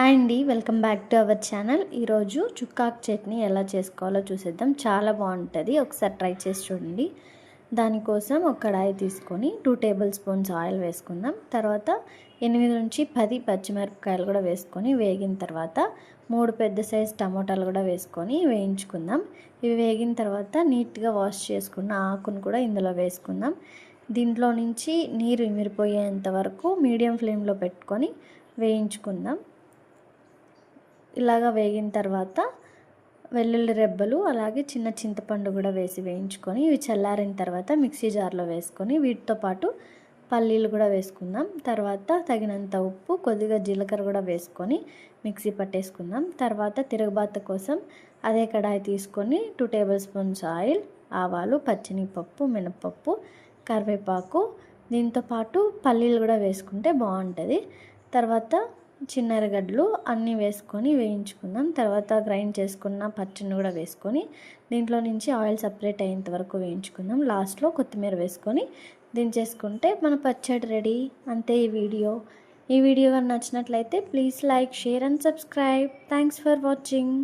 Hi అండి, welcome back to our channel. ఈరోజు చుక్కాకు చట్నీ ఎలా చేసుకోవాలో చూసేద్దాం. చాలా బాగుంటుంది, ఒకసారి ట్రై చేసి చూడండి. దానికోసం ఒక కడాయి తీసుకొని 2 టేబుల్ స్పూన్స్ ఆయిల్ వేసుకుందాం. తర్వాత 8 నుంచి 10 పచ్చిమిరపకాయలు కూడా వేసుకొని వేగిన తర్వాత 3 పెద్ద సైజు టమోటాలు కూడా వేసుకొని వేయించుకుందాం. ఇవి వేగిన తర్వాత నీట్గా వాష్ చేసుకున్న ఆకును కూడా ఇందులో వేసుకుందాం. దీంట్లో నుంచి నీరు ఇమిరిపోయేంత వరకు మీడియం ఫ్లేమ్లో పెట్టుకొని వేయించుకుందాం. ఇలాగా వేగిన తర్వాత వెల్లుల్లి రెబ్బలు అలాగే చిన్న చింతపండు కూడా వేసి వేయించుకొని ఇవి చల్లారిన తర్వాత మిక్సీ జార్లో వేసుకొని వీటితో పాటు పల్లీలు కూడా వేసుకుందాం. తర్వాత తగినంత ఉప్పు, కొద్దిగా జీలకర్ర కూడా వేసుకొని మిక్సీ పట్టేసుకుందాం. తర్వాత తిరగబాత కోసం అదే కడాయి తీసుకొని 2 టేబుల్ స్పూన్స్ ఆయిల్, ఆవాలు, పచ్చినిపప్పు, మినపప్పు, కరివేపాకు, దీంతో పాటు పల్లీలు కూడా వేసుకుంటే బాగుంటుంది. తర్వాత చిన్న ఎర్రగడ్డలు అన్నీ వేసుకొని వేయించుకుందాం. తర్వాత గ్రైండ్ చేసుకున్న పచ్చిని కూడా వేసుకొని దీంట్లో నుంచి ఆయిల్ సపరేట్ అయ్యేంత వరకు వేయించుకుందాం. లాస్ట్లో కొత్తిమీర వేసుకొని దించేసుకుంటే మన పచ్చడి రెడీ. అంతే ఈ వీడియో నచ్చినట్లయితే please like, share and subscribe. Thanks for watching.